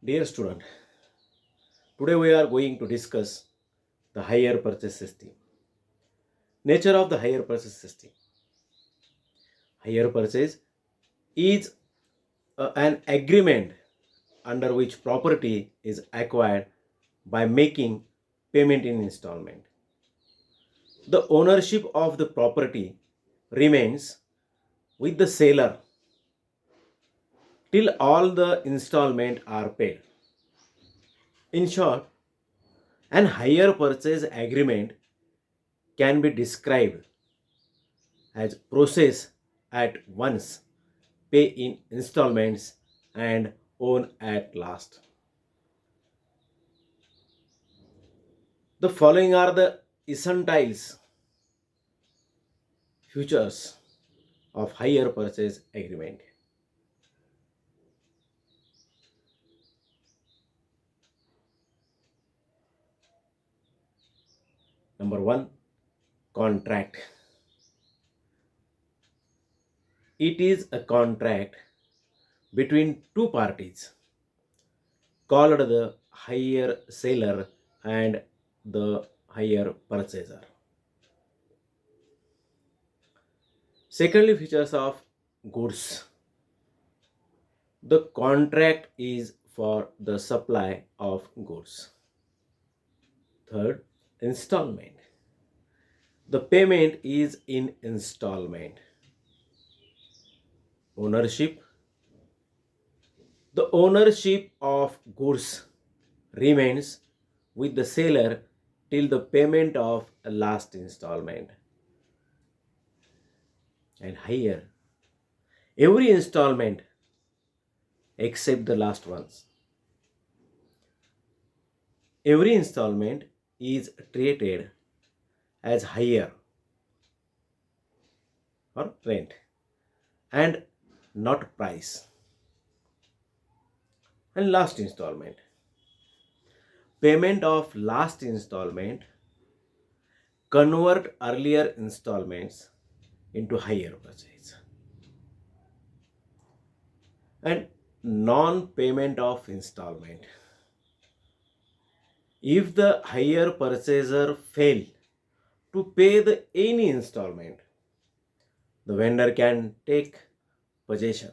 Dear student, today we are going to discuss the hire purchase system. Nature of the hire purchase system. Hire purchase is an agreement under which property is acquired by making payment in installment. The ownership of the property remains with the seller till all the installment are paid. In short, an hire purchase agreement can be described as process at once, pay in installments, and own at last. The following are the essentials features of hire purchase agreement. Number one, contract. It is a contract between two parties called the hire seller and the hire purchaser. Secondly, features of goods. The contract is for the supply of goods. Third, installment. The payment is in installment. Ownership. The ownership of goods remains with the seller till the payment of a last installment. And higher, every installment except the last ones. Every installment is treated as hire or rent and not price. And last installment. Payment of last installment convert earlier installments into hire purchase. And non-payment of installment. If the hire purchaser fail to pay the any installment, the vendor can take possession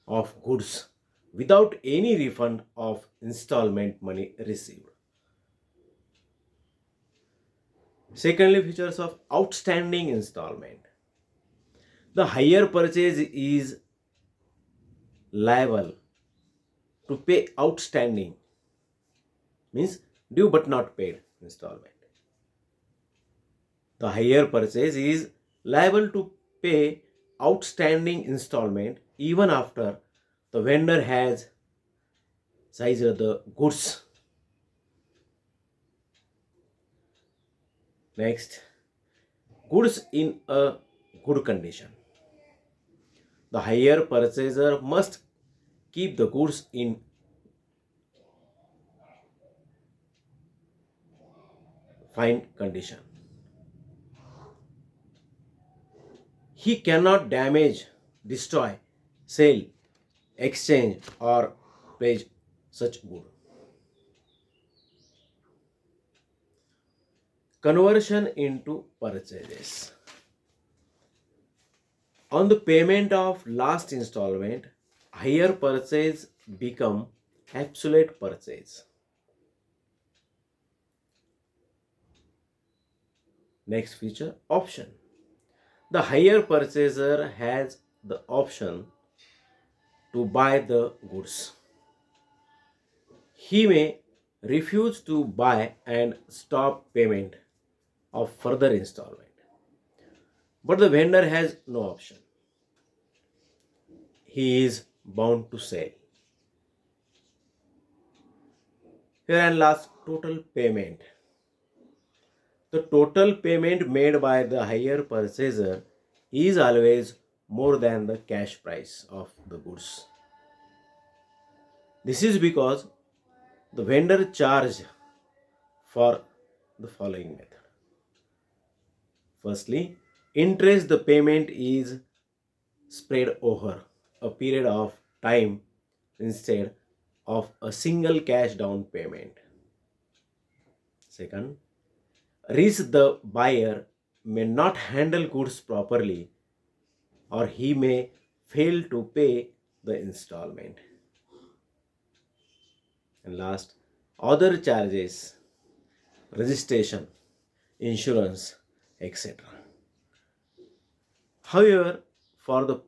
of goods without any refund of installment money received. Secondly, features of outstanding installment. The hire purchase is liable to pay outstanding, means due but not paid installment. The hire purchase is liable to pay outstanding installment even after the vendor has seized the goods. Next, goods in a good condition. The hire purchaser must keep the goods in fine condition. He cannot damage, destroy, sell, exchange, or pledge such good. Conversion into purchases. On the payment of last installment, hire purchase become absolute purchase. Next feature, option. The hire purchaser has the option to buy the goods. He may refuse to buy and stop payment of further installment. But the vendor has no option. He is bound to sell. Here and last, total payment. The total payment made by the hire purchaser is always more than the cash price of the goods. This is because the vendor charge for the following method. Firstly, interest the payment is spread over a period of time instead of a single cash down payment. Second, risk the buyer may not handle goods properly or he may fail to pay the installment. And last, other charges, registration, insurance, etc. However, for the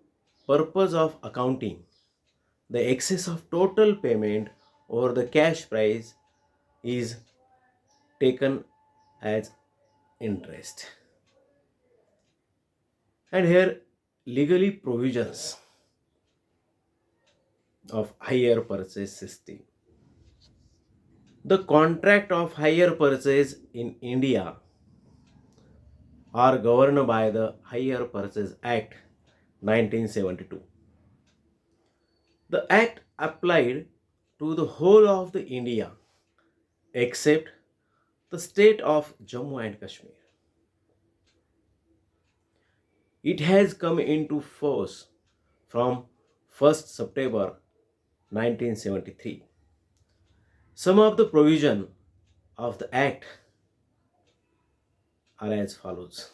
purpose of accounting, the excess of total payment over the cash price is taken as interest. And here, legally provisions of hire purchase system. The contract of hire purchase in India are governed by the Hire Purchase Act 1972. The act applied to the whole of the India except the state of Jammu and Kashmir. It has come into force from 1st September 1973. Some of the provision of the act are as follows.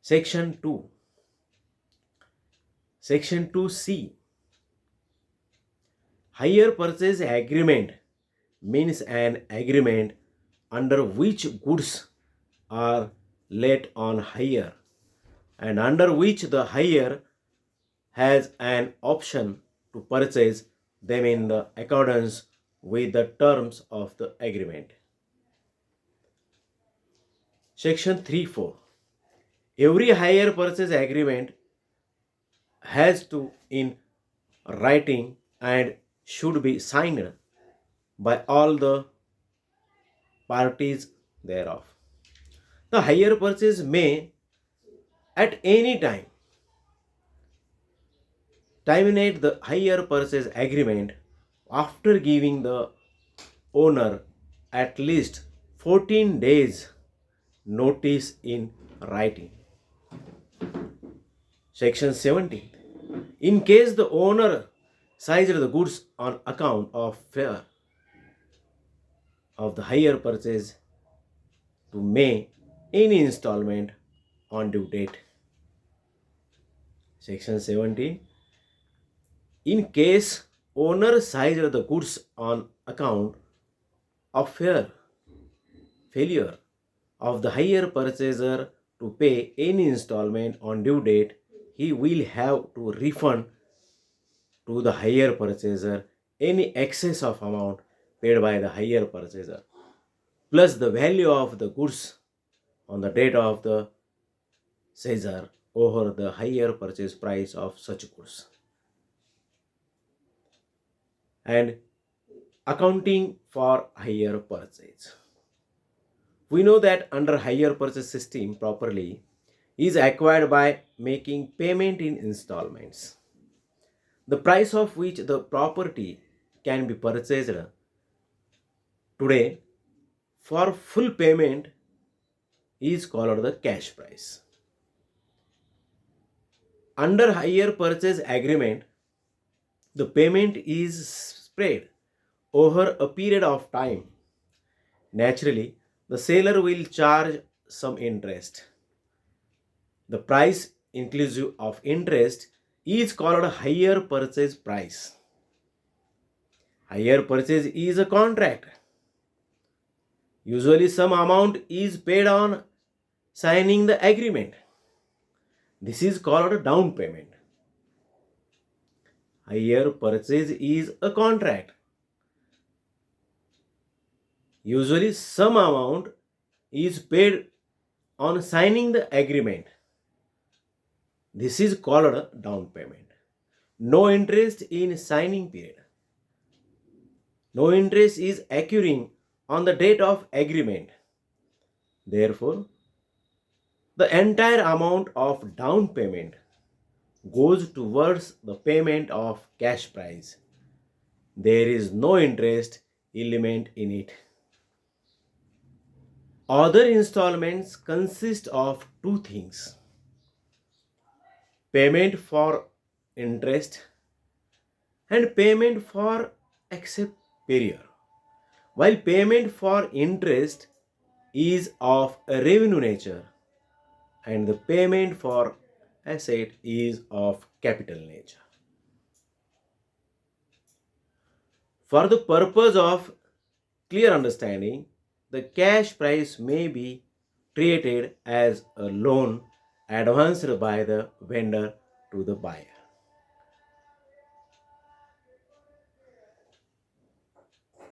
Section 2. Section 2C. Hire purchase agreement means an agreement under which goods are let on hire and under which the hire has an option to purchase them in the accordance with the terms of the agreement. Section 3.4. Every hire purchase agreement has to in writing and should be signed by all the parties thereof. The hire purchase may at any time terminate the hire purchase agreement after giving the owner at least 14 days notice in writing. Section 17. In case the owner seized the goods on account of fear of the hire purchase to make any installment on due date. Section 17. In case owner seized the goods on account of failure of the hire purchaser to pay any installment on due date, he will have to refund to the hire purchaser any excess of amount paid by the hire purchaser plus the value of the goods on the date of the seizure over the hire purchase price of such goods. And accounting for hire purchase. We know that under hire purchase system properly is acquired by making payment in installments, the price of which the property can be purchased today for full payment is called the cash price. Under hire purchase agreement, the payment is spread over a period of time. Naturally, the seller will charge some interest. The price inclusive of interest is called hire purchase price. Hire purchase is a contract. Usually some amount is paid on signing the agreement. This is called a down payment. Hire purchase is a contract. Usually some amount is paid on signing the agreement. This is called a down payment. No interest in signing period. No interest is accruing on the date of agreement. Therefore, the entire amount of down payment goes towards the payment of cash price. There is no interest element in it. Other installments consist of two things: payment for interest and payment for accept period. While payment for interest is of a revenue nature and the payment for asset is of capital nature. For the purpose of clear understanding, the cash price may be treated as a loan advanced by the vendor to the buyer.